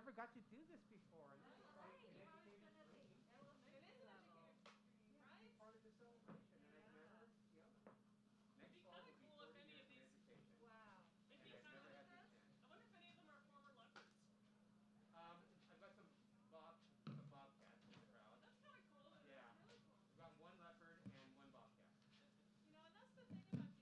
never got to do this before. This is like an educated dream. It is an educated dream, right? Part of the celebration, and I've never, you know, next fall will be 40 years of education. Wow. And I've never had this chance. I wonder if any of them are former leopards. I've got some bobcats in the crowd. That's kind of cool. Yeah. That's really cool. We've got one leopard and one bobcat. You know, and that's the thing about doing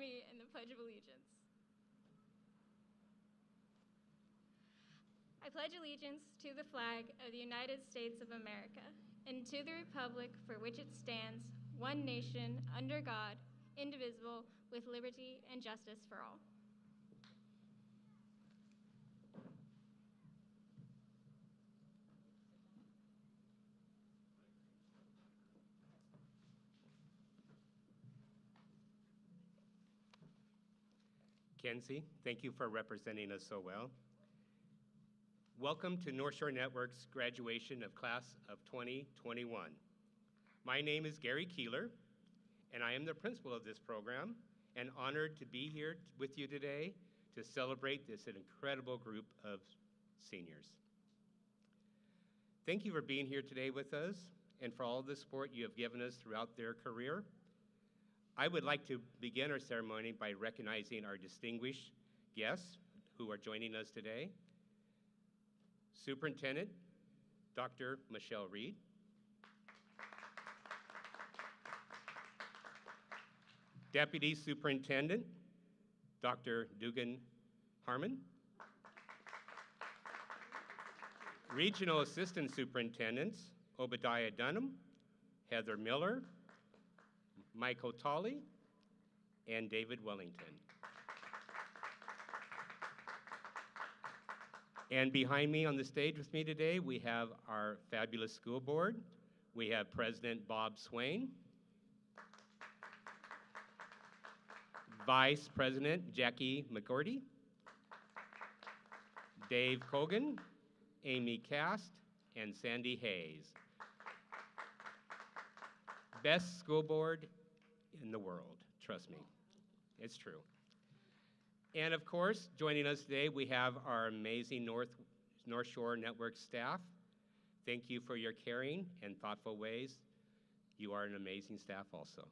me in the Pledge of Allegiance. I pledge allegiance to the flag of the United States of America and to the republic for which it stands, one nation, under God, indivisible, with liberty and justice for all. Kenzie, thank you for representing us so well. Welcome to Northshore Network's graduation of class of 2021. My name is Gary Keeler, and I am the principal of this program, and honored to be here with you today to celebrate this incredible group of seniors. Thank you for being here today with us and for all the support you have given us throughout their career. I would like to begin our ceremony by recognizing our distinguished guests who are joining us today. Superintendent, Dr. Michelle Reed. Deputy Superintendent, Dr. Dugan Harmon. Regional Assistant Superintendents, Obadiah Dunham, Heather Miller, Michael Tolley, and David Wellington. And behind me on the stage with me today, we have our fabulous school board. We have President Bob Swain, Vice President Jackie McGordy, Dave Cogan, Amy Cast, and Sandy Hayes. Best school board in the world, trust me, it's true. And of course, joining us today, we have our amazing North Shore Network staff. Thank you for your caring and thoughtful ways. You are an amazing staff also.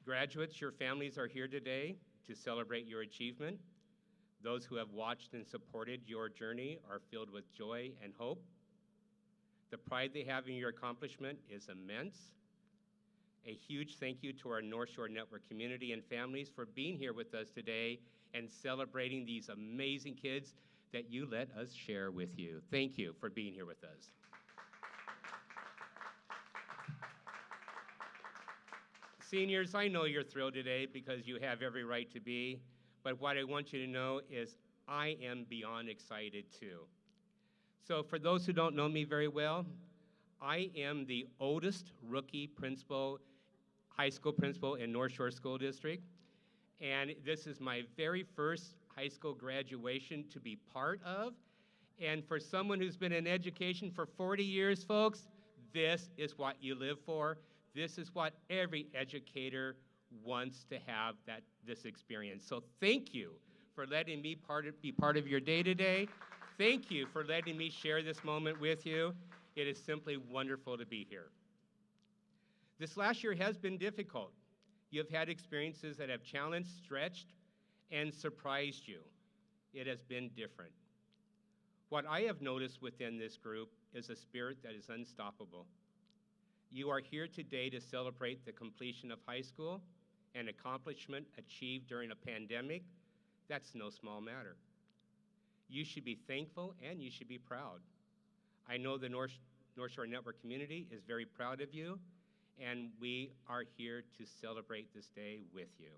Graduates, your families are here today to celebrate your achievement. Those who have watched and supported your journey are filled with joy and hope. The pride they have in your accomplishment is immense. A huge thank you to our North Shore Network community and families for being here with us today and celebrating these amazing kids that you let us share with you. Thank you for being here with us. Seniors, I know you're thrilled today because you have every right to be, but what I want you to know is I am beyond excited too. So for those who don't know me very well, I am the oldest rookie principal, high school principal in North Shore School District, and this is my very first high school graduation to be part of. And for someone who's been in education for 40 years, folks, this is what you live for. This is what every educator wants to have, this experience. So thank you for letting me be part of your day today. Thank you for letting me share this moment with you. It is simply wonderful to be here. This last year has been difficult. You've had experiences that have challenged, stretched, and surprised you. It has been different. What I have noticed within this group is a spirit that is unstoppable. You are here today to celebrate the completion of high school, an accomplishment achieved during a pandemic. That's no small matter. You should be thankful and you should be proud. I know the North Shore Network community is very proud of you, and we are here to celebrate this day with you.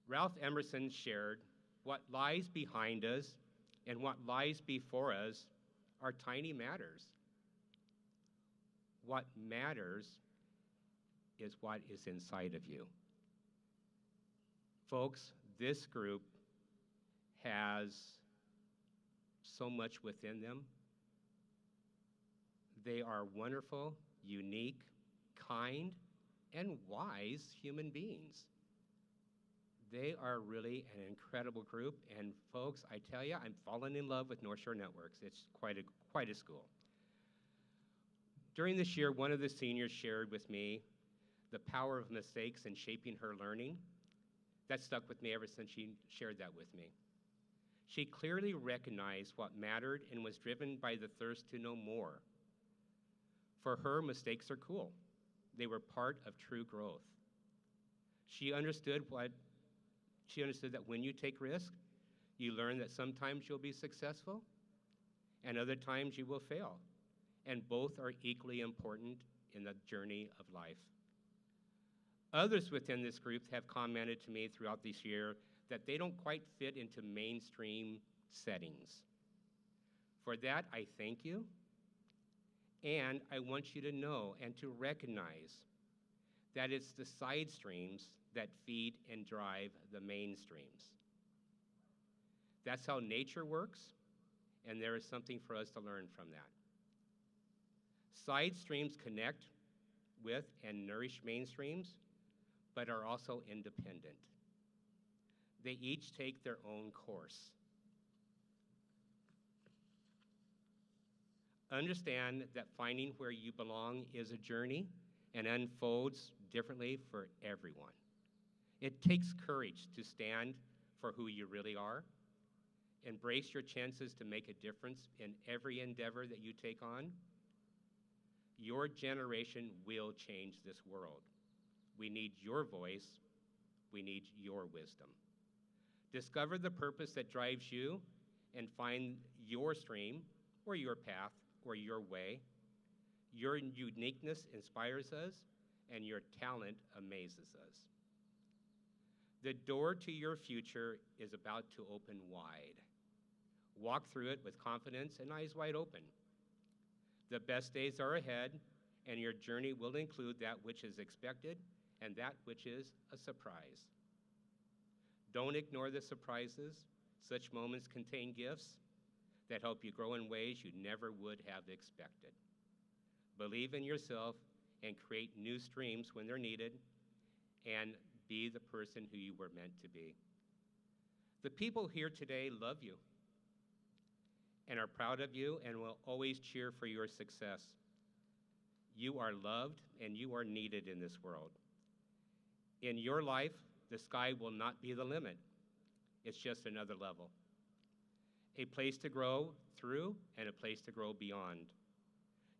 Ralph Emerson shared, what lies behind us and what lies before us are tiny matters. What matters is what is inside of you. Folks, this group has so much within them. They are wonderful, unique, kind, and wise human beings. They are really an incredible group, and folks, I tell you, I'm falling in love with North Shore Networks. It's quite a school. During this year, one of the seniors shared with me the power of mistakes in shaping her learning. That stuck with me ever since she shared that with me. She clearly recognized what mattered and was driven by the thirst to know more. For her, mistakes are cool. They were part of true growth. She understood that when you take risk, you learn that sometimes you'll be successful and other times you will fail. And both are equally important in the journey of life. Others within this group have commented to me throughout this year that they don't quite fit into mainstream settings. For that, I thank you. And I want you to know and to recognize that it's the side streams that feed and drive the mainstreams. That's how nature works, and there is something for us to learn from that. Side streams connect with and nourish mainstreams, but are also independent. They each take their own course. Understand that finding where you belong is a journey and unfolds differently for everyone. It takes courage to stand for who you really are. Embrace your chances to make a difference in every endeavor that you take on. Your generation will change this world. We need your voice. We need your wisdom. Discover the purpose that drives you and find your stream or your path or your way. Your uniqueness inspires us, and your talent amazes us. The door to your future is about to open wide. Walk through it with confidence and eyes wide open. The best days are ahead, and your journey will include that which is expected and that which is a surprise. Don't ignore the surprises. Such moments contain gifts that help you grow in ways you never would have expected. Believe in yourself and create new streams when they're needed, and be the person who you were meant to be. The people here today love you and are proud of you and will always cheer for your success. You are loved and you are needed in this world. In your life, the sky will not be the limit. It's just another level. A place to grow through and a place to grow beyond.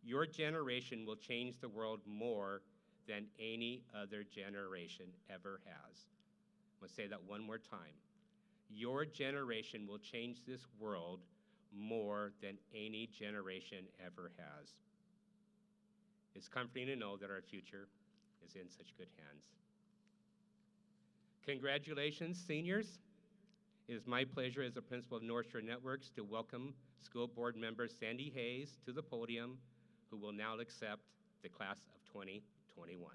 Your generation will change the world more than any other generation ever has. I'm going to say that one more time. Your generation will change this world more than any generation ever has. It's comforting to know that our future is in such good hands. Congratulations, seniors. It is my pleasure as the principal of Northshore Networks to welcome school board member Sandy Hayes to the podium, who will now accept the class of 2021.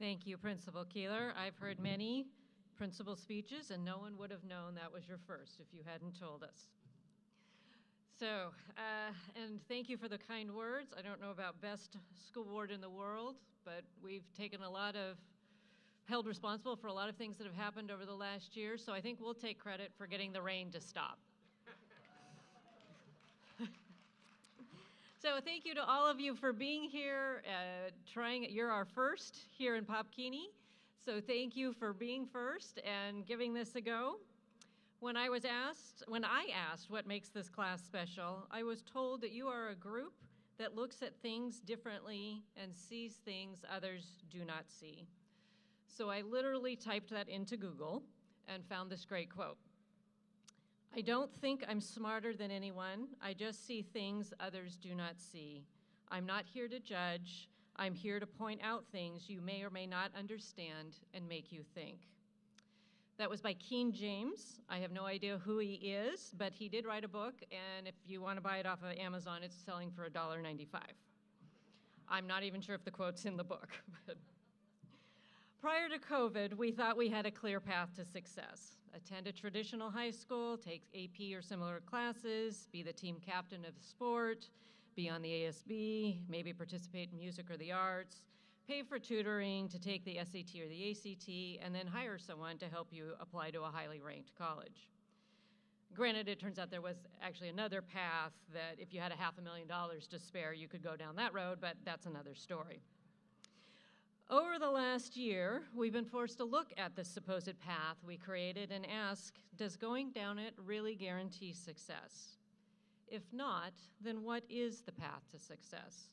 Thank you, Principal Keeler. I've heard many principal speeches, and no one would have known that was your first if you hadn't told us. So, and thank you for the kind words. I don't know about best school board in the world, but we've taken held responsible for a lot of things that have happened over the last year, so I think we'll take credit for getting the rain to stop. So thank you to all of you for being here, you're our first here in Popkini, so thank you for being first and giving this a go. When I asked what makes this class special, I was told that you are a group that looks at things differently and sees things others do not see. So I literally typed that into Google and found this great quote. I don't think I'm smarter than anyone. I just see things others do not see. I'm not here to judge. I'm here to point out things you may or may not understand and make you think. That was by Keen James. I have no idea who he is, but he did write a book, and if you want to buy it off of Amazon, it's selling for $1.95. I'm not even sure if the quote's in the book. Prior to COVID, we thought we had a clear path to success. Attend a traditional high school, take AP or similar classes, be the team captain of the sport, be on the ASB, maybe participate in music or the arts, pay for tutoring to take the SAT or the ACT, and then hire someone to help you apply to a highly ranked college. Granted, it turns out there was actually another path that if you had $500,000 to spare, you could go down that road, but that's another story. Over the last year, we've been forced to look at the supposed path we created and ask, does going down it really guarantee success? If not, then what is the path to success?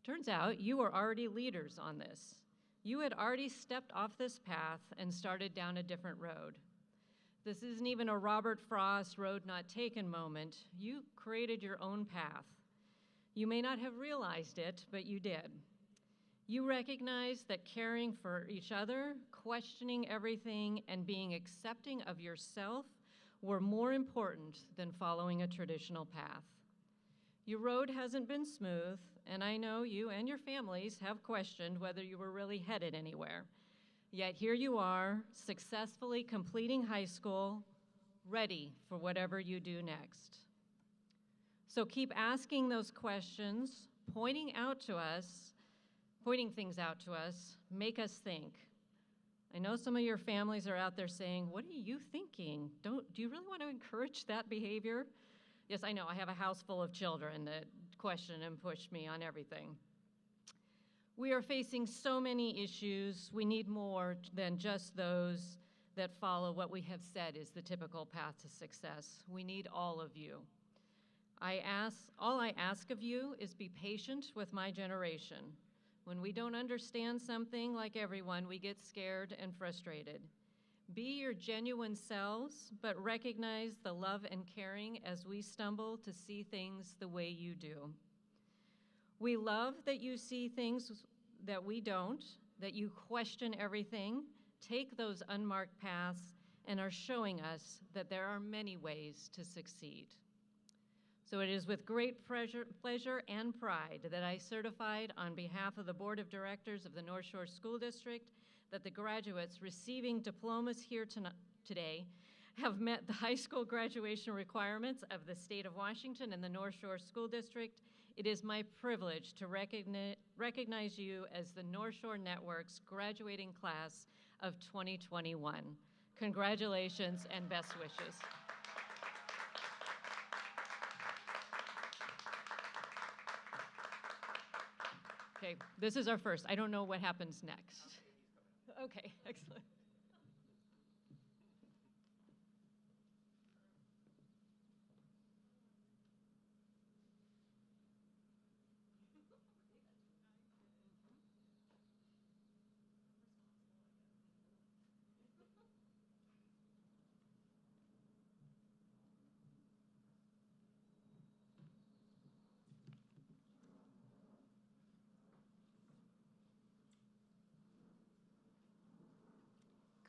Turns out you are already leaders on this. You had already stepped off this path and started down a different road. This isn't even a Robert Frost road not taken moment. You created your own path. You may not have realized it, but you did. You recognize that caring for each other, questioning everything, and being accepting of yourself were more important than following a traditional path. Your road hasn't been smooth, and I know you and your families have questioned whether you were really headed anywhere. Yet here you are, successfully completing high school, ready for whatever you do next. So keep asking those questions, pointing things out to us, make us think. I know some of your families are out there saying, what are you thinking? Do you really want to encourage that behavior? Yes, I know, I have a house full of children that question and push me on everything. We are facing so many issues. We need more than just those that follow what we have said is the typical path to success. We need all of you. All I ask of you is be patient with my generation. When we don't understand something, like everyone, we get scared and frustrated. Be your genuine selves, but recognize the love and caring as we stumble to see things the way you do. We love that you see things that we don't, that you question everything, take those unmarked paths, and are showing us that there are many ways to succeed. So it is with great pleasure and pride that I certified on behalf of the Board of Directors of the Northshore School District that the graduates receiving diplomas here today have met the high school graduation requirements of the state of Washington and the Northshore School District. It is my privilege to recognize you as the Northshore Network's graduating class of 2021. Congratulations and best wishes. Okay, this is our first. I don't know what happens next. Okay, excellent.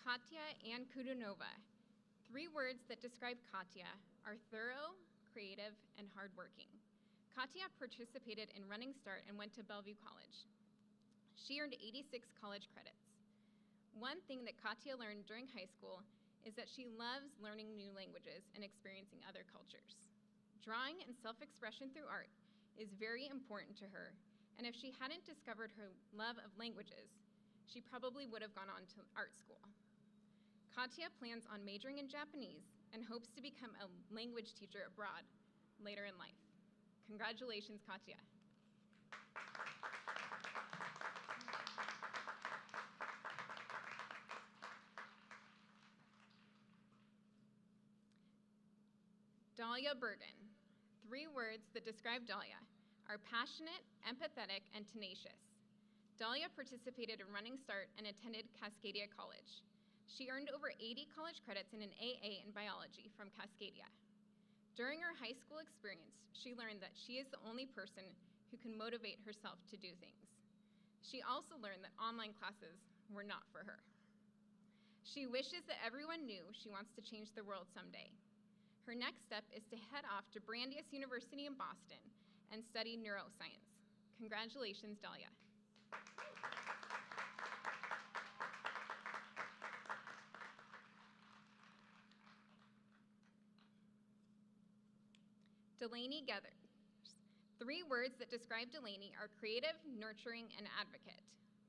Katya and Kudunova. 3 words that describe Katya are thorough, creative, and hardworking. Katya participated in Running Start and went to Bellevue College. She earned 86 college credits. One thing that Katya learned during high school is that she loves learning new languages and experiencing other cultures. Drawing and self-expression through art is very important to her, and if she hadn't discovered her love of languages, she probably would have gone on to art school. Katya plans on majoring in Japanese and hopes to become a language teacher abroad later in life. Congratulations, Katya. Dahlia Bergen. 3 words that describe Dahlia are passionate, empathetic, and tenacious. Dahlia participated in Running Start and attended Cascadia College. She earned over 80 college credits in an AA in biology from Cascadia. During her high school experience, she learned that she is the only person who can motivate herself to do things. She also learned that online classes were not for her. She wishes that everyone knew she wants to change the world someday. Her next step is to head off to Brandeis University in Boston and study neuroscience. Congratulations, Dahlia. Delaney Geathers. 3 words that describe Delaney are creative, nurturing, and advocate.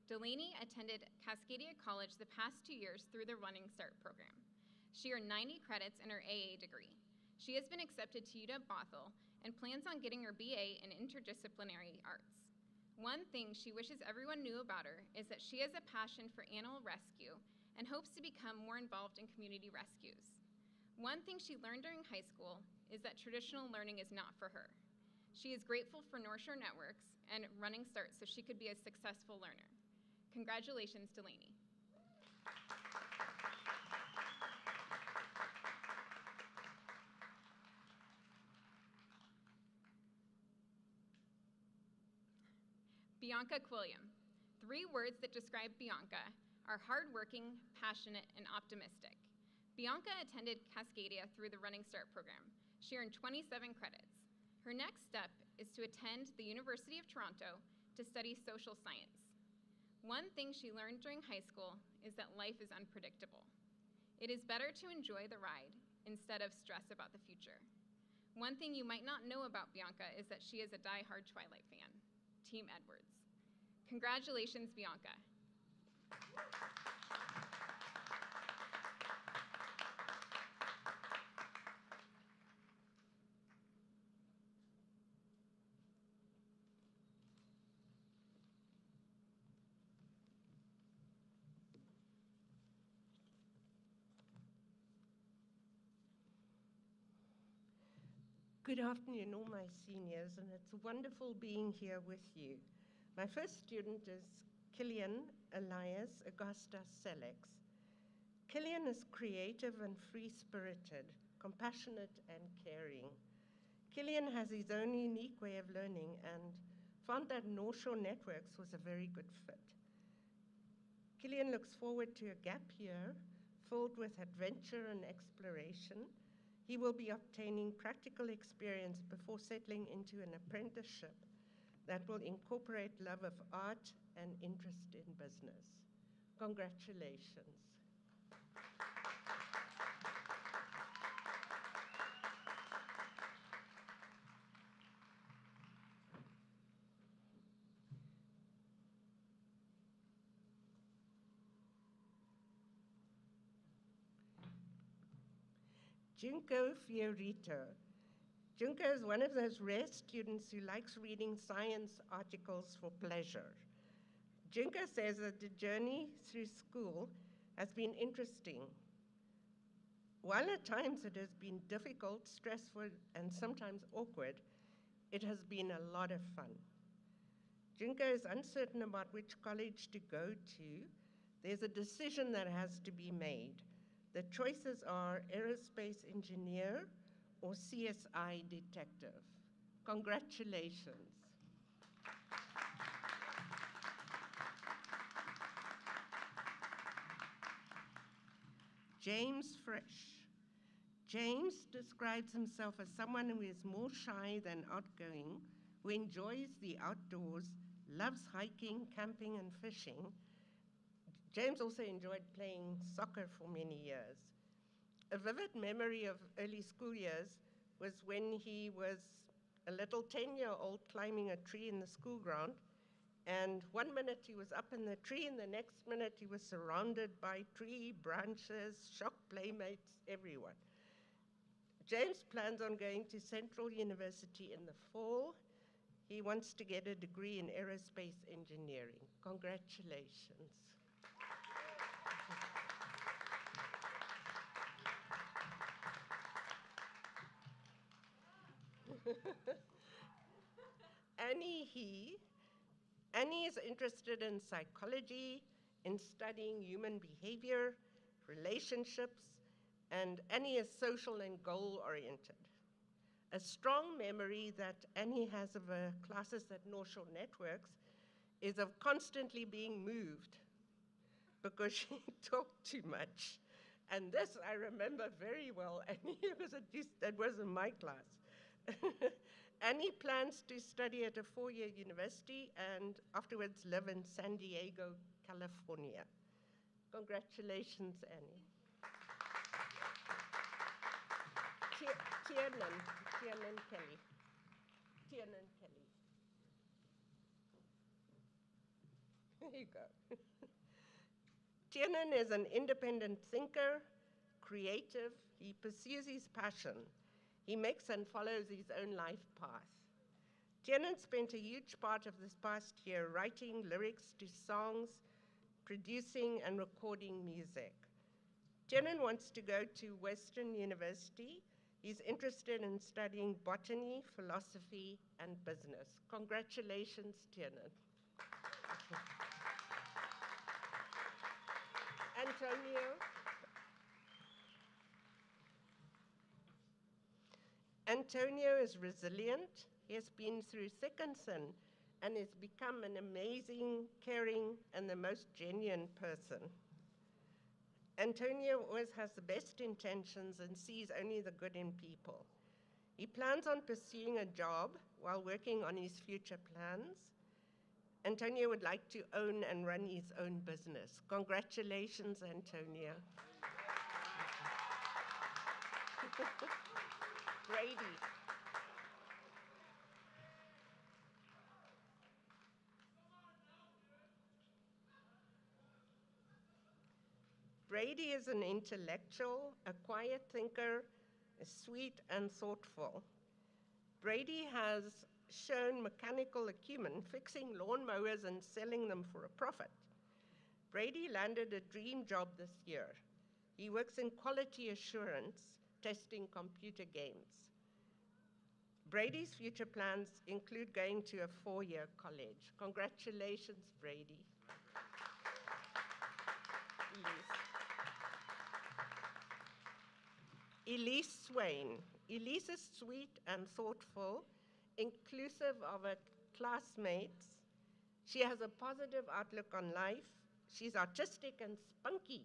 Delaney attended Cascadia College the past 2 years through the Running Start program. She earned 90 credits in her AA degree. She has been accepted to UW Bothell and plans on getting her BA in interdisciplinary arts. One thing she wishes everyone knew about her is that she has a passion for animal rescue and hopes to become more involved in community rescues. One thing she learned during high school is that traditional learning is not for her. She is grateful for Northshore Networks and Running Start so she could be a successful learner. Congratulations, Delaney. Bianca Quilliam. 3 words that describe Bianca are hardworking, passionate, and optimistic. Bianca attended Cascadia through the Running Start program. She earned 27 credits. Her next step is to attend the University of Toronto to study social science. One thing she learned during high school is that life is unpredictable. It is better to enjoy the ride instead of stress about the future. One thing you might not know about Bianca is that she is a die-hard Twilight fan. Team Edwards. Congratulations, Bianca. Good afternoon, all my seniors, and it's wonderful being here with you. My first student is Killian Elias Augusta Selex. Killian is creative and free-spirited, compassionate and caring. Killian has his own unique way of learning and found that Northshore Networks was a very good fit. Killian looks forward to a gap year filled with adventure and exploration. He will be obtaining practical experience before settling into an apprenticeship that will incorporate love of art and interest in business. Congratulations. Junko Fiorito. Junko is one of those rare students who likes reading science articles for pleasure. Junko says that the journey through school has been interesting. While at times it has been difficult, stressful, and sometimes awkward, it has been a lot of fun. Junko is uncertain about which college to go to. There's a decision that has to be made. The choices are aerospace engineer or CSI detective. Congratulations. James Fresh. James describes himself as someone who is more shy than outgoing, who enjoys the outdoors, loves hiking, camping, and fishing. James also enjoyed playing soccer for many years. A vivid memory of early school years was when he was a little 10-year-old climbing a tree in the school ground, and 1 minute he was up in the tree, and the next minute he was surrounded by tree branches, shocked playmates, everyone. James plans on going to Central University in the fall. He wants to get a degree in aerospace engineering. Congratulations. Annie is interested in psychology, in studying human behavior, relationships, and Annie is social and goal-oriented. A strong memory that Annie has of her classes at Northshore Networks is of constantly being moved because she talked too much. And this I remember very well, Annie, because it was in my class. Annie plans to study at a 4-year university and afterwards live in San Diego, California. Congratulations, Annie. Tiernan Kelly. Tiernan Kelly. There you go. Tiernan is an independent thinker, creative. He pursues his passion. He makes and follows his own life path. Tiernan spent a huge part of this past year writing lyrics to songs, producing and recording music. Tiernan wants to go to Western University. He's interested in studying botany, philosophy, and business. Congratulations, Tiernan. Antonio is resilient. He has been through thick and thin and has become an amazing, caring, and the most genuine person. Antonio always has the best intentions and sees only the good in people. He plans on pursuing a job while working on his future plans. Antonio would like to own and run his own business. Congratulations, Antonio. Brady. Brady is an intellectual, a quiet thinker, sweet and thoughtful. Brady has shown mechanical acumen, fixing lawnmowers and selling them for a profit. Brady landed a dream job this year. He works in quality assurance, testing computer games. Brady's future plans include going to a 4-year college. Congratulations, Brady. Elise Swain. Elise is sweet and thoughtful, inclusive of her classmates. She has a positive outlook on life. She's artistic and spunky.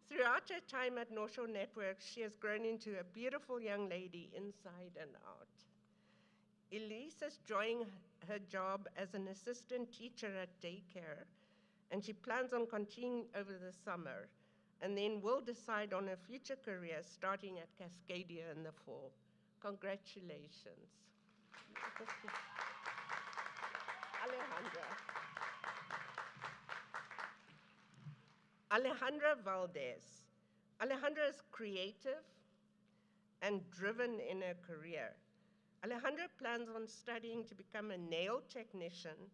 Throughout her time at Northshore Networks, she has grown into a beautiful young lady inside and out. Elise is enjoying her job as an assistant teacher at daycare, and she plans on continuing over the summer, and then will decide on her future career starting at Cascadia in the fall. Congratulations. Alejandra Valdez. Alejandra is creative and driven in her career. Alejandra plans on studying to become a nail technician,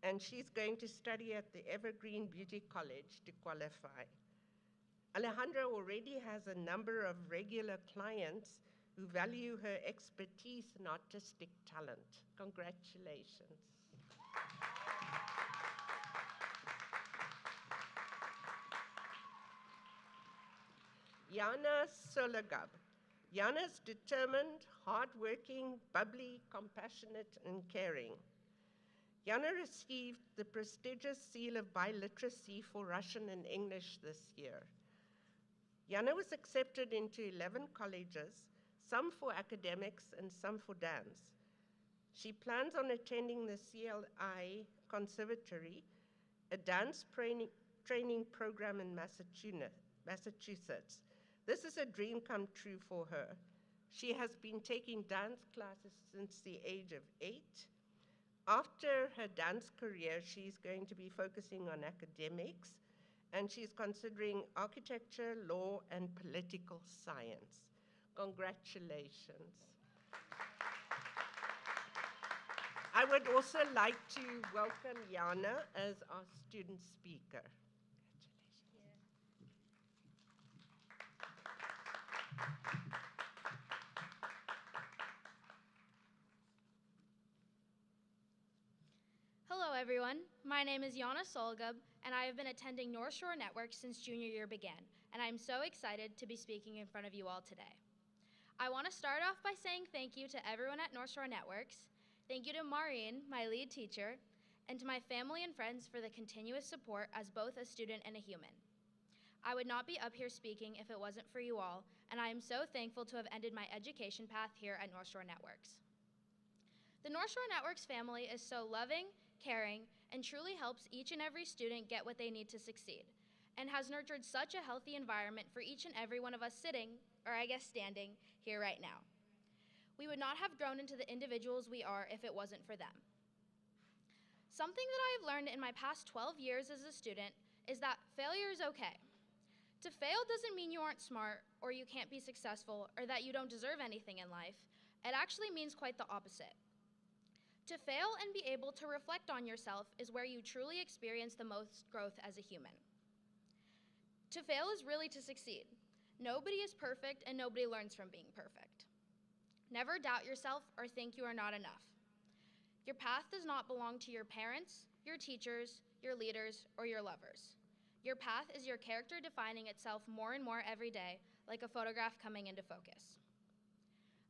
and she's going to study at the Evergreen Beauty College to qualify. Alejandra already has a number of regular clients who value her expertise and artistic talent. Congratulations. Yana Sologub. Yana is determined, hardworking, bubbly, compassionate, and caring. Yana received the prestigious seal of biliteracy for Russian and English this year. Yana was accepted into 11 colleges, some for academics and some for dance. She plans on attending the CLI Conservatory, a dance training program in Massachusetts. This is a dream come true for her. She has been taking dance classes since the age of 8. After her dance career, she's going to be focusing on academics, and she's considering architecture, law, and political science. Congratulations. I would also like to welcome Yana as our student speaker. Hello everyone, my name is Yana Solgub, and I have been attending Northshore Networks since junior year began, and I'm so excited to be speaking in front of you all today. I want to start off by saying thank you to everyone at Northshore Networks, thank you to Maureen, my lead teacher, and to my family and friends for the continuous support as both a student and a human. I would not be up here speaking if it wasn't for you all, and I am so thankful to have ended my education path here at Northshore Networks. The Northshore Networks family is so loving, caring, and truly helps each and every student get what they need to succeed, and has nurtured such a healthy environment for each and every one of us sitting, or I guess standing, here right now. We would not have grown into the individuals we are if it wasn't for them. Something that I have learned in my past 12 years as a student is that failure is okay. To fail doesn't mean you aren't smart, or you can't be successful, or that you don't deserve anything in life. It actually means quite the opposite. To fail and be able to reflect on yourself is where you truly experience the most growth as a human. To fail is really to succeed. Nobody is perfect and nobody learns from being perfect. Never doubt yourself or think you are not enough. Your path does not belong to your parents, your teachers, your leaders, or your lovers. Your path is your character defining itself more and more every day, like a photograph coming into focus.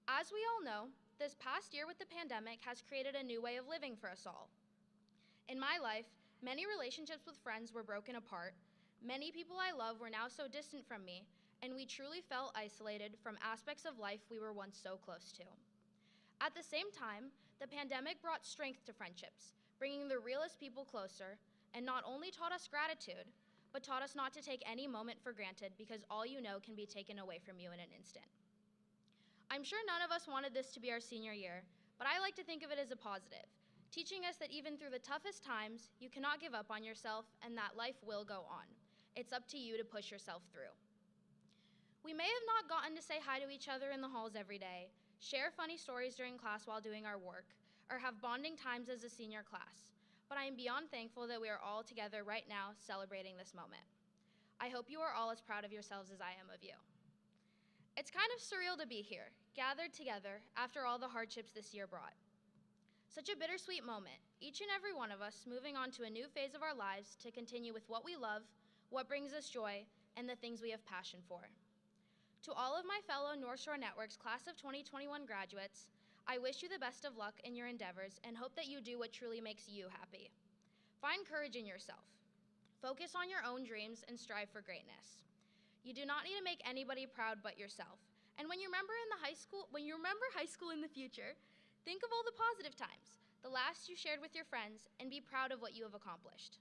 As we all know, this past year with the pandemic has created a new way of living for us all. In my life, many relationships with friends were broken apart, many people I love were now so distant from me, and we truly felt isolated from aspects of life we were once so close to. At the same time, the pandemic brought strength to friendships, bringing the realest people closer, and not only taught us gratitude, but taught us not to take any moment for granted because all you know can be taken away from you in an instant. I'm sure none of us wanted this to be our senior year, but I like to think of it as a positive, teaching us that even through the toughest times, you cannot give up on yourself and that life will go on. It's up to you to push yourself through. We may have not gotten to say hi to each other in the halls every day, share funny stories during class while doing our work, or have bonding times as a senior class, but I am beyond thankful that we are all together right now celebrating this moment. I hope you are all as proud of yourselves as I am of you. It's kind of surreal to be here, gathered together after all the hardships this year brought. Such a bittersweet moment, each and every one of us moving on to a new phase of our lives to continue with what we love, what brings us joy, and the things we have passion for. To all of my fellow Northshore Networks Class of 2021 graduates, I wish you the best of luck in your endeavors and hope that you do what truly makes you happy. Find courage in yourself. Focus on your own dreams and strive for greatness. You do not need to make anybody proud but yourself. And when you remember high school in the future, think of all the positive times, the laughs you shared with your friends, and be proud of what you have accomplished.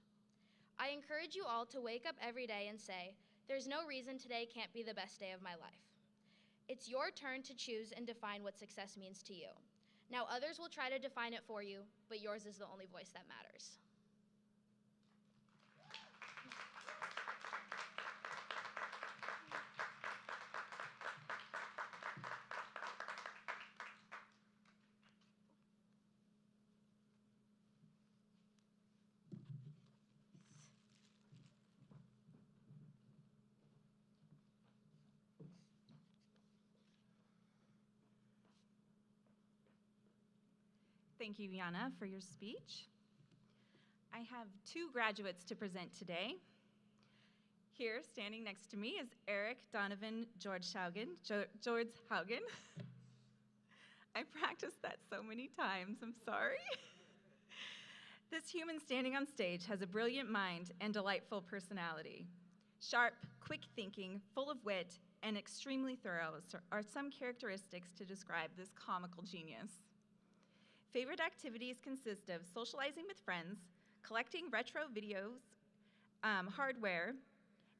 I encourage you all to wake up every day and say, there's no reason today can't be the best day of my life. It's your turn to choose and define what success means to you. Now others will try to define it for you, but yours is the only voice that matters. Thank you, Yana, for your speech. I have two graduates to present today. Here, standing next to me, is Eric Donovan George Haugen. I practiced that so many times, I'm sorry. This human standing on stage has a brilliant mind and delightful personality. Sharp, quick thinking, full of wit, and extremely thorough are some characteristics to describe this comical genius. Favorite activities consist of socializing with friends, collecting retro videos, hardware,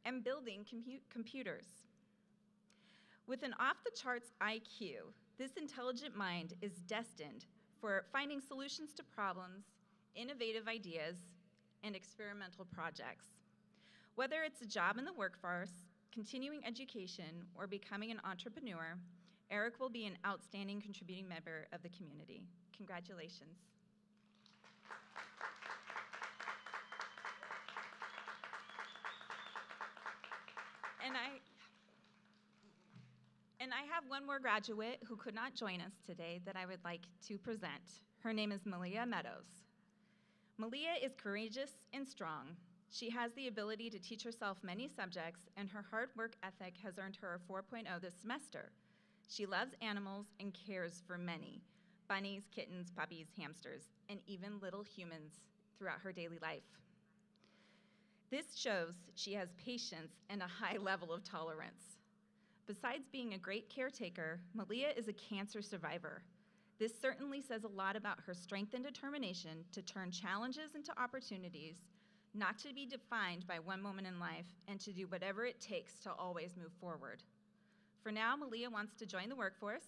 and building computers. With an off-the-charts IQ, this intelligent mind is destined for finding solutions to problems, innovative ideas, and experimental projects. Whether it's a job in the workforce, continuing education, or becoming an entrepreneur, Eric will be an outstanding contributing member of the community. Congratulations. And I have one more graduate who could not join us today that I would like to present. Her name is Malia Meadows. Malia is courageous and strong. She has the ability to teach herself many subjects, and her hard work ethic has earned her a 4.0 this semester. She loves animals and cares for many: bunnies, kittens, puppies, hamsters, and even little humans throughout her daily life. This shows she has patience and a high level of tolerance. Besides being a great caretaker, Malia is a cancer survivor. This certainly says a lot about her strength and determination to turn challenges into opportunities, not to be defined by one moment in life, and to do whatever it takes to always move forward. For now, Malia wants to join the workforce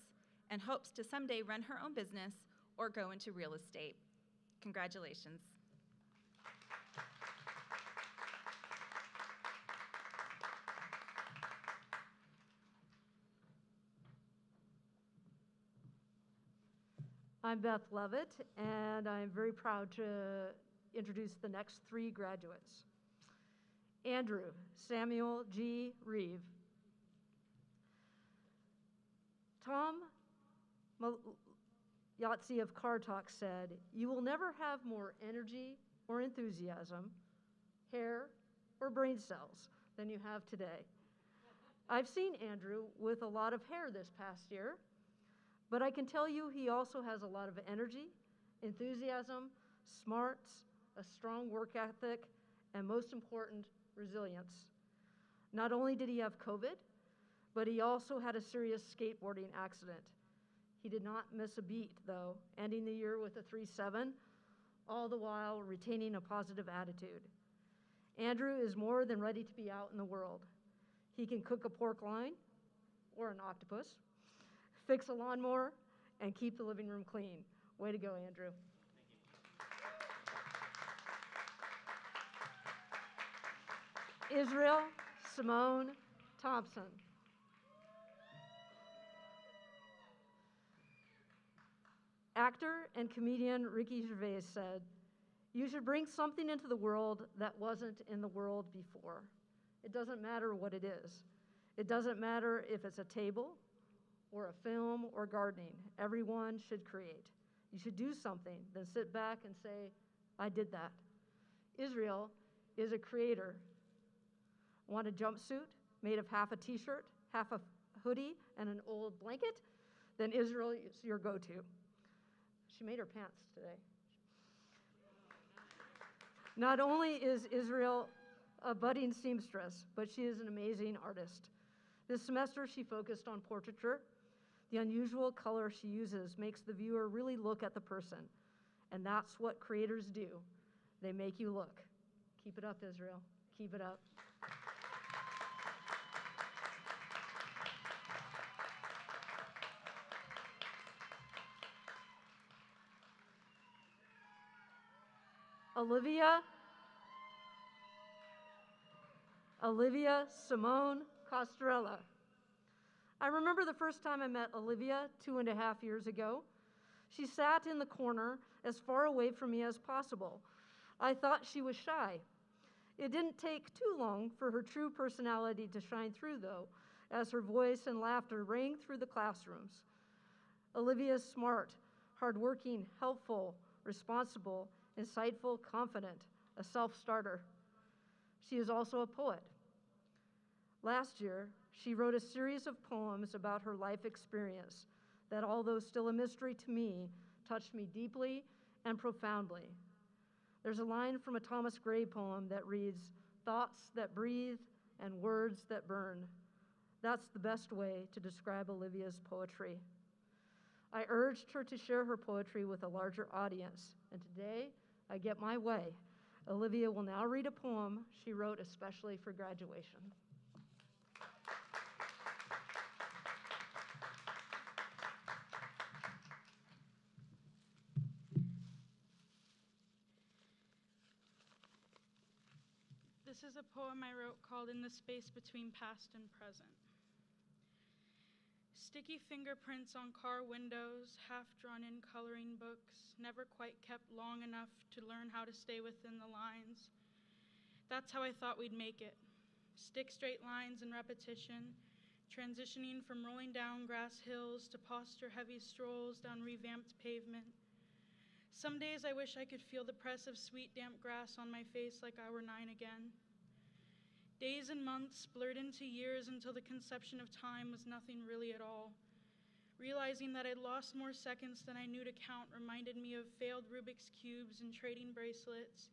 and hopes to someday run her own business or go into real estate. Congratulations. I'm Beth Levitt, and I'm very proud to introduce the next three graduates. Andrew Samuel G. Reeve. Tom Yahtzee of Car Talk said, "You will never have more energy or enthusiasm, hair, or brain cells than you have today." I've seen Andrew with a lot of hair this past year, but I can tell you he also has a lot of energy, enthusiasm, smarts, a strong work ethic, and most important, resilience. Not only did he have COVID, but he also had a serious skateboarding accident. He did not miss a beat, though, ending the year with a 3.7, all the while retaining a positive attitude. Andrew is more than ready to be out in the world. He can cook a pork loin or an octopus, fix a lawnmower, and keep the living room clean. Way to go, Andrew. Israel Simone Thompson. Actor and comedian Ricky Gervais said, "You should bring something into the world that wasn't in the world before. It doesn't matter what it is. It doesn't matter if it's a table or a film or gardening. Everyone should create. You should do something, then sit back and say, 'I did that.'" Israel is a creator. Want a jumpsuit made of half a t-shirt, half a hoodie, and an old blanket? Then Israel is your go-to. She made her pants today. Not only is Israel a budding seamstress, but she is an amazing artist. This semester, she focused on portraiture. The unusual color she uses makes the viewer really look at the person, and that's what creators do. They make you look. Keep it up, Israel. Keep it up. Olivia Simone Costarella. I remember the first time I met Olivia 2.5 years ago. She sat in the corner as far away from me as possible. I thought she was shy. It didn't take too long for her true personality to shine through, though, as her voice and laughter rang through the classrooms. Olivia is smart, hardworking, helpful, responsible, insightful, confident, a self-starter. She is also a poet. Last year, she wrote a series of poems about her life experience that, although still a mystery to me, touched me deeply and profoundly. There's a line from a Thomas Gray poem that reads, "Thoughts that breathe and words that burn." That's the best way to describe Olivia's poetry. I urged her to share her poetry with a larger audience, and today I get my way. Olivia will now read a poem she wrote especially for graduation. This is a poem I wrote called "In the Space Between Past and Present." Sticky fingerprints on car windows, half-drawn-in coloring books, never quite kept long enough to learn how to stay within the lines. That's how I thought we'd make it. Stick straight lines and repetition, transitioning from rolling down grass hills to posture-heavy strolls down revamped pavement. Some days I wish I could feel the press of sweet, damp grass on my face like I were 9 again. Days and months blurred into years until the conception of time was nothing really at all. Realizing that I'd lost more seconds than I knew to count reminded me of failed Rubik's Cubes and trading bracelets,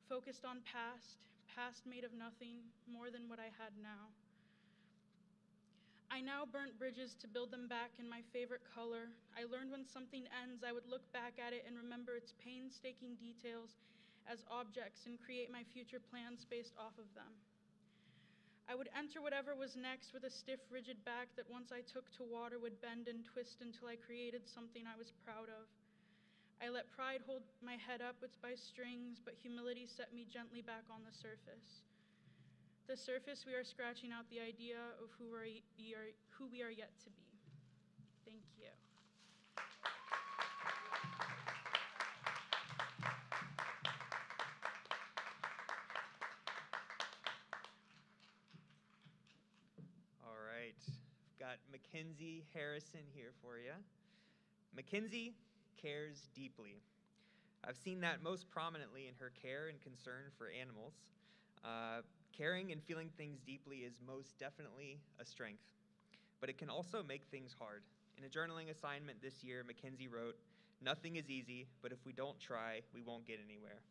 focused on past made of nothing, more than what I had now. I now burnt bridges to build them back in my favorite color. I learned when something ends, I would look back at it and remember its painstaking details as objects and create my future plans based off of them. I would enter whatever was next with a stiff, rigid back that once I took to water would bend and twist until I created something I was proud of. I let pride hold my head up by strings, but humility set me gently back on the surface. The surface we are scratching out the idea of who we are yet to be. Thank you. Mackenzie Harrison here for you. Mackenzie cares deeply. I've seen that most prominently in her care and concern for animals. Caring and feeling things deeply is most definitely a strength, but it can also make things hard. In a journaling assignment this year, Mackenzie wrote, "Nothing is easy, but if we don't try, we won't get anywhere."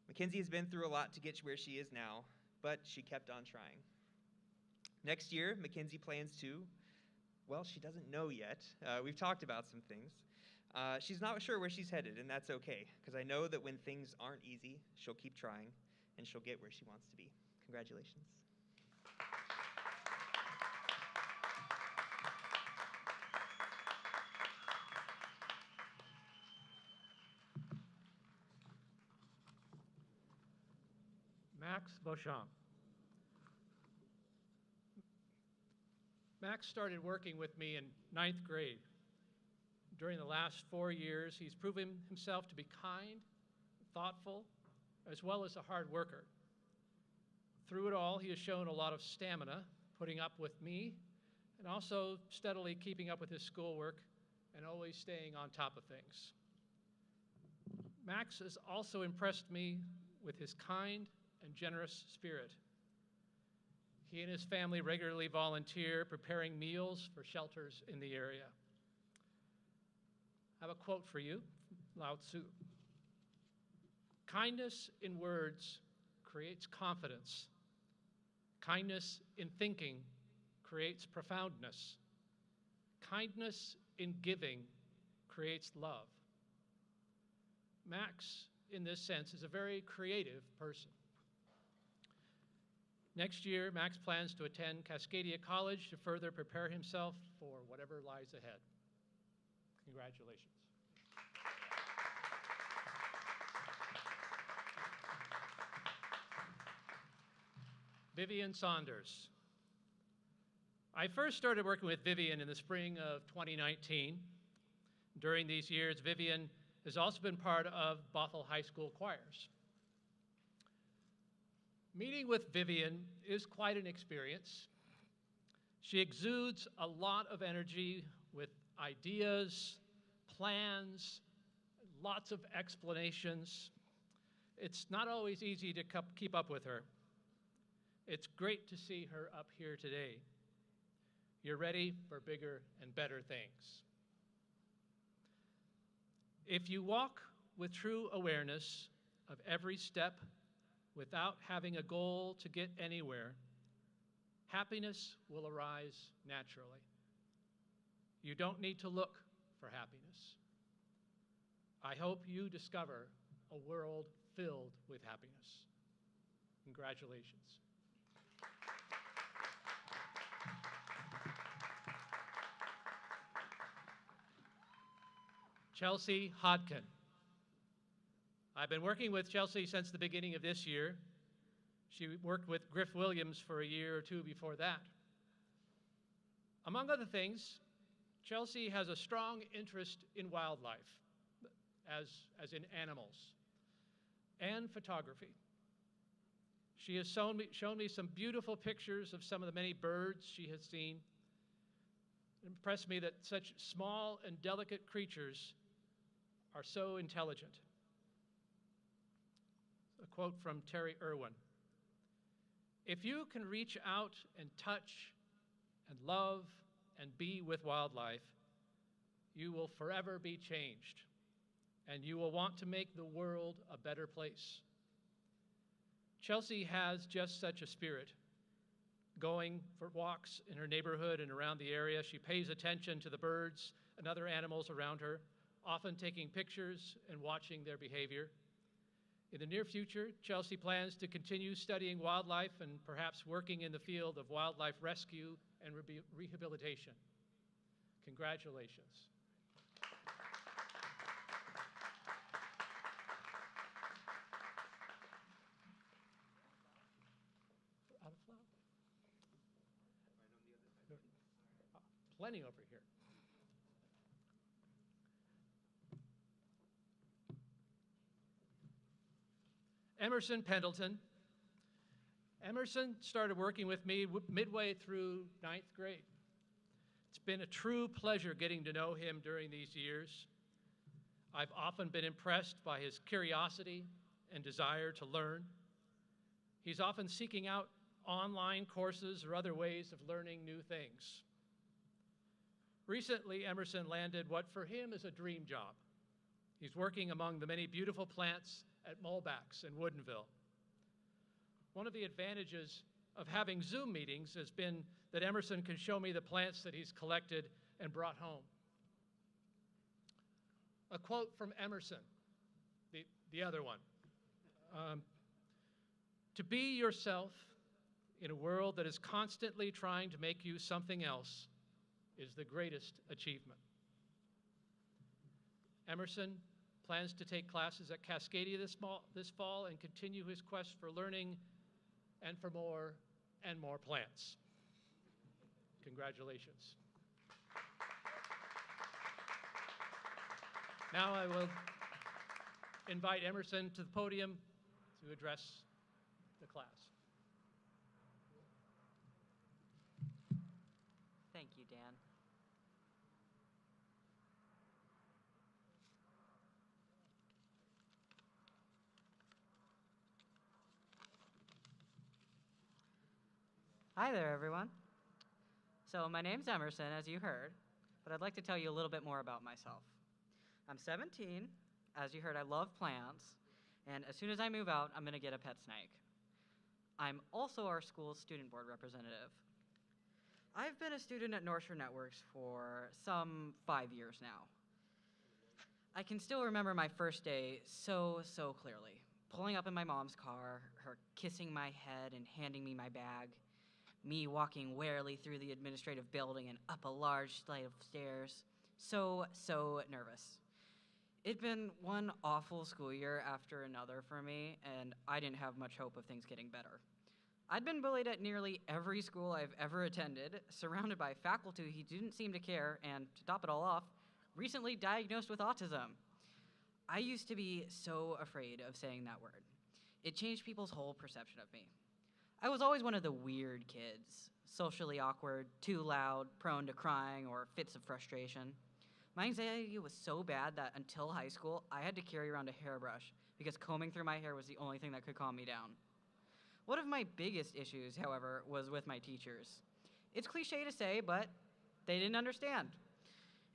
Mackenzie has been through a lot to get where she is now, but she kept on trying. Next year, Mackenzie plans to, well, she doesn't know yet. We've talked about some things. She's not sure where she's headed, and that's okay, because I know that when things aren't easy, she'll keep trying, and she'll get where she wants to be. Congratulations. Max Beauchamp. Max started working with me in 9th grade. During the last 4 years, he's proven himself to be kind, thoughtful, as well as a hard worker. Through it all, he has shown a lot of stamina, putting up with me, and also steadily keeping up with his schoolwork and always staying on top of things. Max has also impressed me with his kind and generous spirit. He and his family regularly volunteer preparing meals for shelters in the area. I have a quote for you, Lao Tzu. "Kindness in words creates confidence. Kindness in thinking creates profoundness. Kindness in giving creates love." Max, in this sense, is a very creative person. Next year, Max plans to attend Cascadia College to further prepare himself for whatever lies ahead. Congratulations. Vivian Saunders. I first started working with Vivian in the spring of 2019. During these years, Vivian has also been part of Bothell High School choirs. Meeting with Vivian is quite an experience. She exudes a lot of energy with ideas, plans, lots of explanations. It's not always easy to keep up with her. It's great to see her up here today. You're ready for bigger and better things. If you walk with true awareness of every step without having a goal to get anywhere, happiness will arise naturally. You don't need to look for happiness. I hope you discover a world filled with happiness. Congratulations. Chelsea Hodkin. I've been working with Chelsea since the beginning of this year. She worked with Griff Williams for a year or two before that. Among other things, Chelsea has a strong interest in wildlife, as in animals, and photography. She has shown me some beautiful pictures of some of the many birds she has seen. It impressed me that such small and delicate creatures are so intelligent. A quote from Terry Irwin. "If you can reach out and touch and love and be with wildlife, you will forever be changed, and you will want to make the world a better place." Chelsea has just such a spirit. Going for walks in her neighborhood and around the area, she pays attention to the birds and other animals around her, often taking pictures and watching their behavior. In the near future, Chelsea plans to continue studying wildlife and perhaps working in the field of wildlife rescue and rehabilitation. Congratulations. Out of flour? Plenty over here. Emerson Pendleton. Emerson started working with me midway through 9th grade. been a true pleasure getting to know him during these years. I've often been impressed by his curiosity and desire to learn. He's often seeking out online courses or other ways of learning new things. Recently, Emerson landed what for him is a dream job. He's working among the many beautiful plants at Mulbach's in Woodinville. One of the advantages of having Zoom meetings has been that Emerson can show me the plants that he's collected and brought home. A quote from Emerson, the other one. To be yourself in a world that is constantly trying to make you something else is the greatest achievement. Emerson plans to take classes at Cascadia this fall and continue his quest for learning and for more and more plants. Congratulations. Now I will invite Emerson to the podium to address the class. Thank you, Dan. Hi there, everyone. So my name's Emerson, as you heard, but I'd like to tell you a little bit more about myself. I'm 17. As you heard, I love plants, and as soon as I move out, I'm going to get a pet snake. I'm also our school's student board representative. I've been a student at Northshore Networks for some 5 years now. I can still remember my first day so clearly. Pulling up in my mom's car, her kissing my head and handing me my bag, me walking warily through the administrative building and up a large flight of stairs. So nervous. It'd been one awful school year after another for me, and I didn't have much hope of things getting better. I'd been bullied at nearly every school I've ever attended, surrounded by faculty who didn't seem to care, and to top it all off, recently diagnosed with autism. I used to be so afraid of saying that word. It changed people's whole perception of me. I was always one of the weird kids, socially awkward, too loud, prone to crying or fits of frustration. My anxiety was so bad that until high school, I had to carry around a hairbrush because combing through my hair was the only thing that could calm me down. One of my biggest issues, however, was with my teachers. It's cliche to say, but they didn't understand.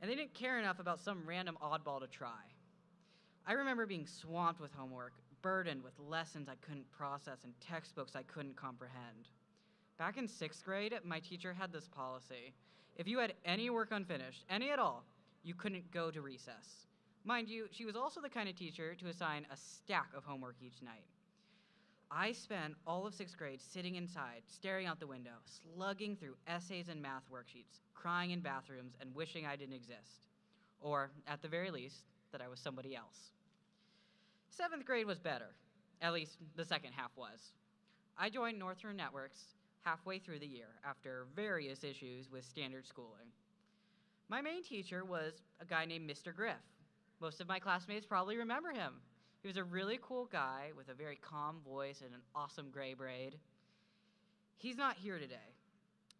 And they didn't care enough about some random oddball to try. I remember being swamped with homework, burdened with lessons I couldn't process and textbooks I couldn't comprehend. Back in 6th grade, my teacher had this policy. If you had any work unfinished, any at all, you couldn't go to recess. Mind you, she was also the kind of teacher to assign a stack of homework each night. I spent all of 6th grade sitting inside, staring out the window, slugging through essays and math worksheets, crying in bathrooms, and wishing I didn't exist. Or, at the very least, that I was somebody else. 7th grade was better. At least, the second half was. I joined Northshore Networks halfway through the year after various issues with standard schooling. My main teacher was a guy named Mr. Griff. Most of my classmates probably remember him. He was a really cool guy with a very calm voice and an awesome gray braid. He's not here today.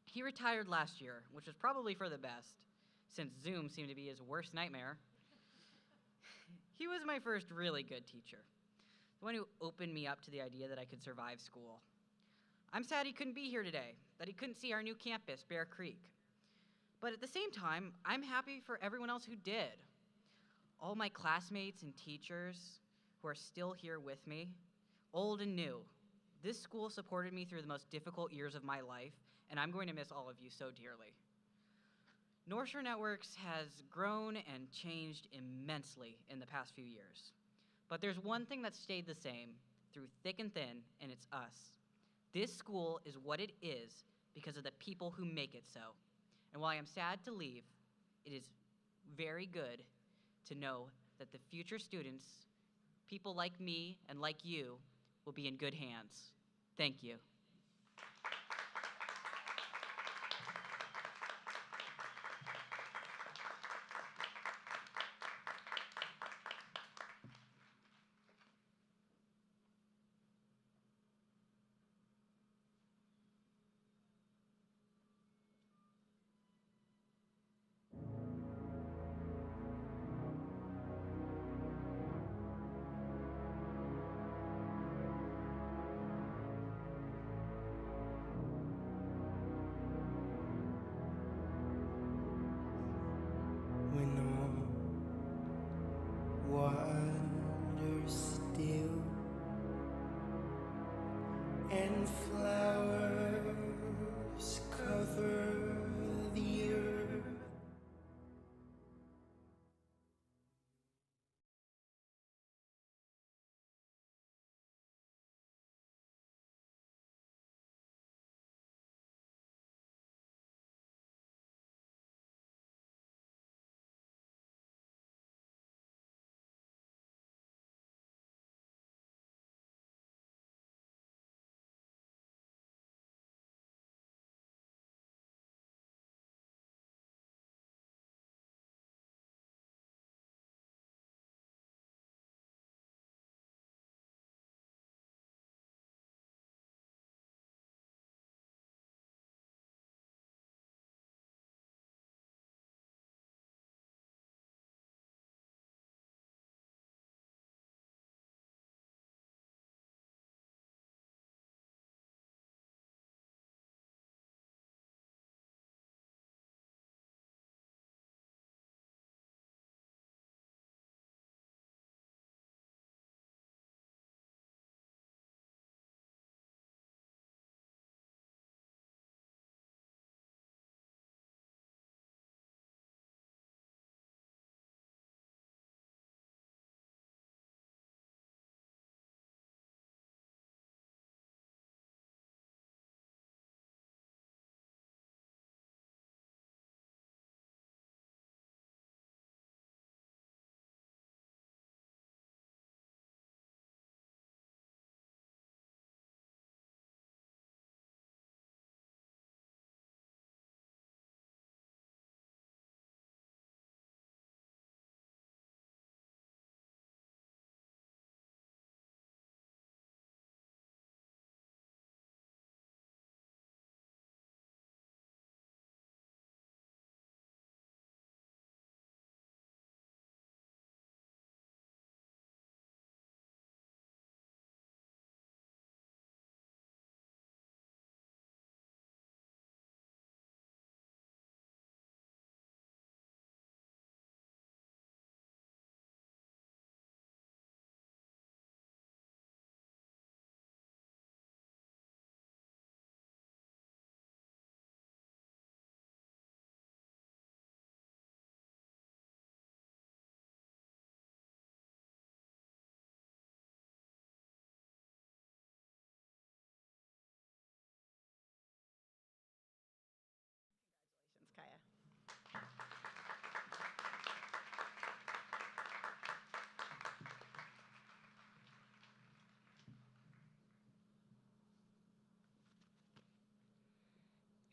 He retired last year, which was probably for the best, since Zoom seemed to be his worst nightmare. He was my first really good teacher, the one who opened me up to the idea that I could survive school. I'm sad he couldn't be here today, that he couldn't see our new campus, Bear Creek. But at the same time, I'm happy for everyone else who did. All my classmates and teachers who are still here with me, old and new. This school supported me through the most difficult years of my life, and I'm going to miss all of you so dearly. Northshore Networks has grown and changed immensely in the past few years. But there's one thing that's stayed the same through thick and thin, and it's us. This school is what it is because of the people who make it so. And while I am sad to leave, it is very good to know that the future students, people like me and like you, will be in good hands. Thank you.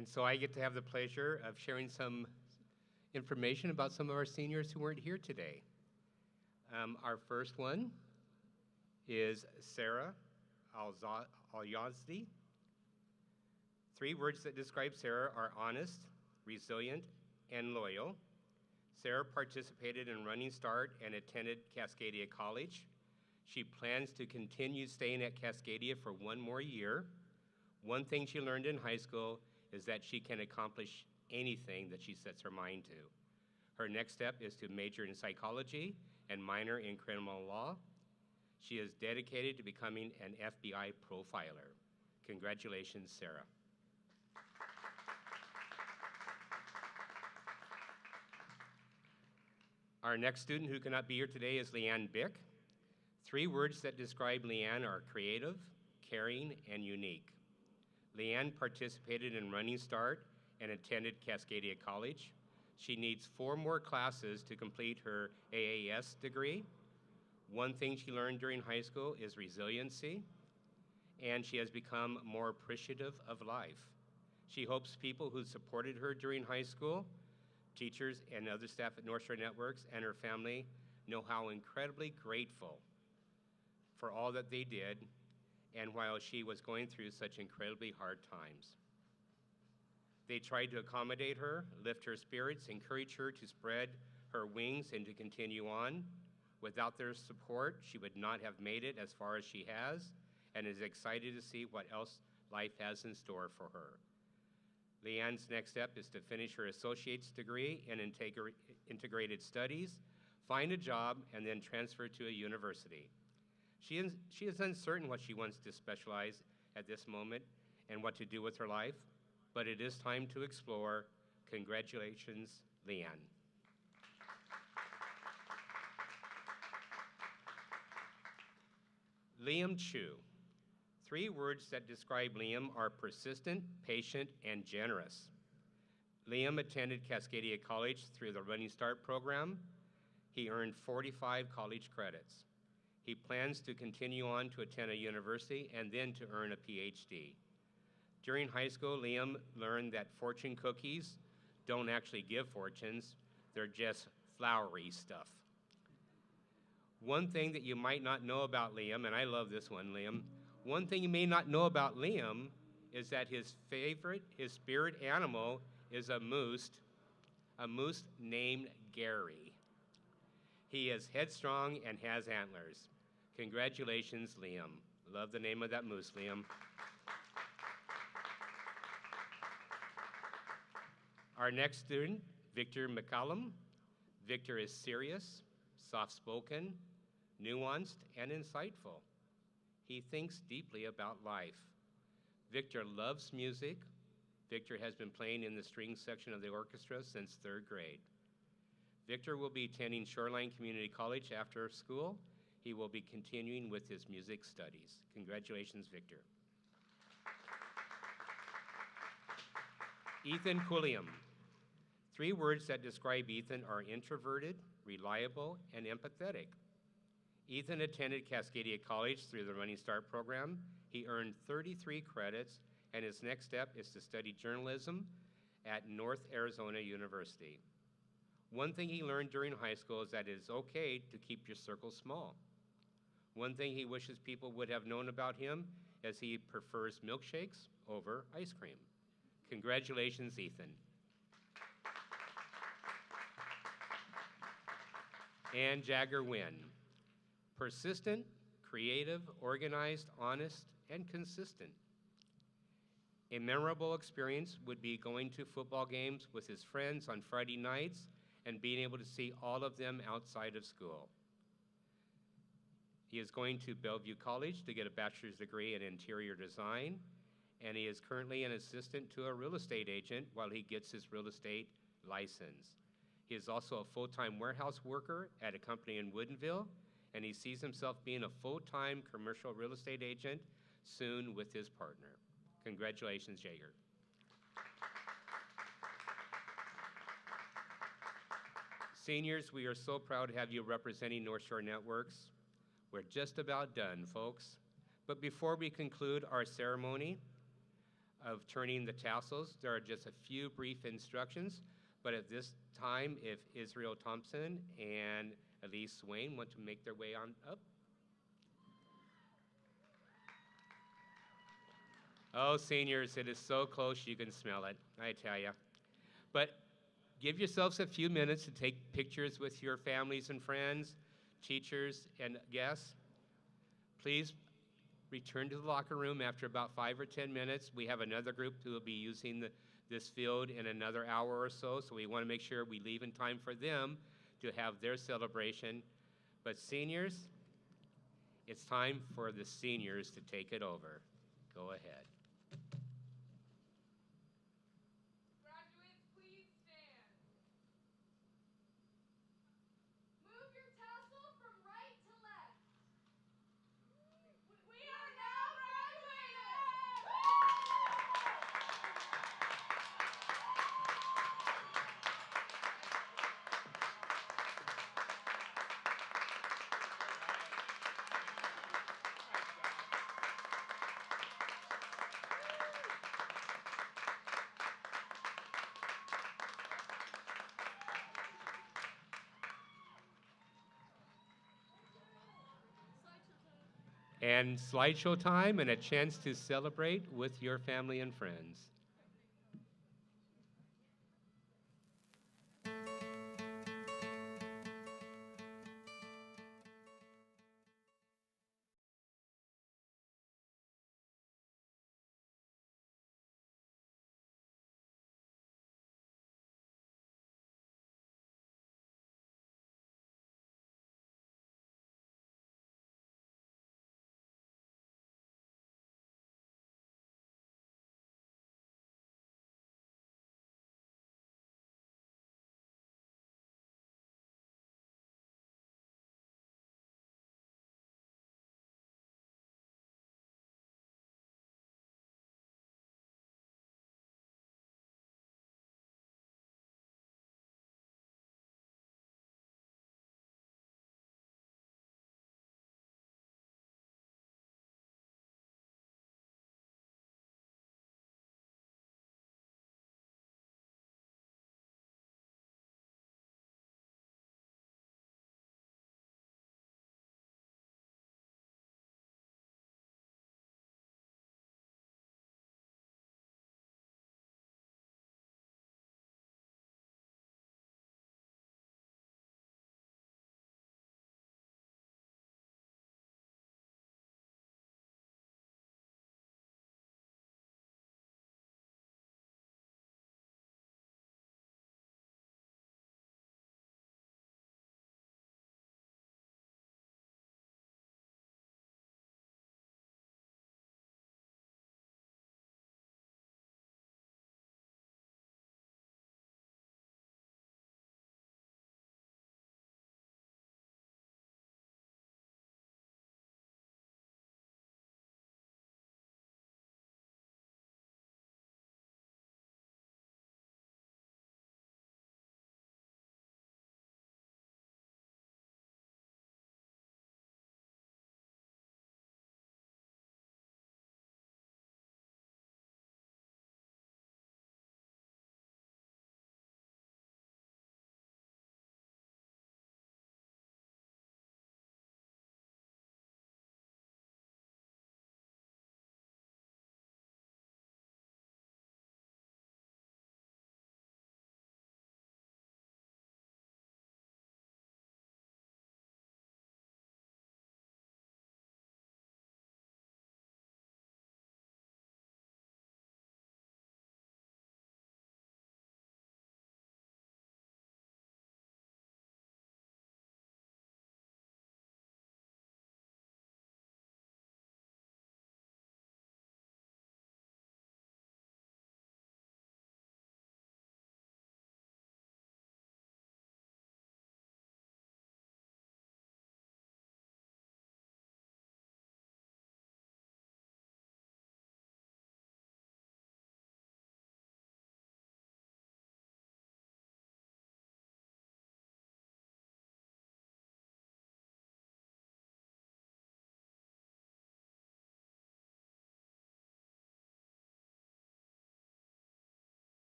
And so I get to have the pleasure of sharing some information about some of our seniors who weren't here today. Our first one is Sarah Al-Yazdi. 3 words that describe Sarah are honest, resilient, and loyal. Sarah participated in Running Start and attended Cascadia College. She plans to continue staying at Cascadia for 1 more year. One thing she learned in high school is that she can accomplish anything that she sets her mind to. Her next step is to major in psychology and minor in criminal law. She is dedicated to becoming an FBI profiler. Congratulations, Sarah. Our next student who cannot be here today is Leanne Bick. 3 words that describe Leanne are creative, caring, and unique. Leanne participated in Running Start and attended Cascadia College. She needs 4 more classes to complete her AAS degree. One thing she learned during high school is resiliency, and she has become more appreciative of life. She hopes people who supported her during high school, teachers and other staff at Northshore Networks, and her family know how incredibly grateful for all that they did, and while she was going through such incredibly hard times. They tried to accommodate her, lift her spirits, encourage her to spread her wings and to continue on. Without their support, she would not have made it as far as she has, and is excited to see what else life has in store for her. Leanne's next step is to finish her associate's degree in integrated studies, find a job, and then transfer to a university. She is uncertain what she wants to specialize at this moment and what to do with her life, but it is time to explore. Congratulations, Leanne. Liam Chu. 3 words that describe Liam are persistent, patient, and generous. Liam attended Cascadia College through the Running Start program. He earned 45 college credits. He plans to continue on to attend a university and then to earn a PhD. During high school, Liam learned that fortune cookies don't actually give fortunes, they're just flowery stuff. One thing that you might not know about Liam, and I love this one, Liam, one thing you may not know about Liam is that his spirit animal is a moose named Gary. He is headstrong and has antlers. Congratulations, Liam. Love the name of that moose, Liam. Our next student, Victor McCallum. Victor is serious, soft-spoken, nuanced, and insightful. He thinks deeply about life. Victor loves music. Victor has been playing in the string section of the orchestra since 3rd grade. Victor will be attending Shoreline Community College after school. He will be continuing with his music studies. Congratulations, Victor. Ethan Quilliam. 3 words that describe Ethan are introverted, reliable, and empathetic. Ethan attended Cascadia College through the Running Start program. He earned 33 credits, and his next step is to study journalism at North Arizona University. One thing he learned during high school is that it is okay to keep your circle small. One thing he wishes people would have known about him is he prefers milkshakes over ice cream. Congratulations, Ethan. And Jagger Wynn. Persistent, creative, organized, honest, and consistent. A memorable experience would be going to football games with his friends on Friday nights and being able to see all of them outside of school. He is going to Bellevue College to get a bachelor's degree in interior design, and he is currently an assistant to a real estate agent while he gets his real estate license. He is also a full-time warehouse worker at a company in Woodinville, and he sees himself being a full-time commercial real estate agent soon with his partner. Congratulations, Jaeger. Seniors, we are so proud to have you representing Northshore Networks. We're just about done, folks. But before we conclude our ceremony, of turning the tassels. There are just a few brief instructions, but at this time, if Israel Thompson and Elise Swain want to make their way on up. Oh, seniors, it is so close you can smell it, I tell you. But give yourselves a few minutes to take pictures with your families and friends, teachers, and guests. Please return to the locker room after about 5 or 10 minutes. We have another group who will be using this field in another hour or so we want to make sure we leave in time for them to have their celebration. But seniors, it's time for the seniors to take it over. Go ahead. Graduates, please stand. Move your tassel from right to left. We are now graduated! And slideshow time and a chance to celebrate with your family and friends.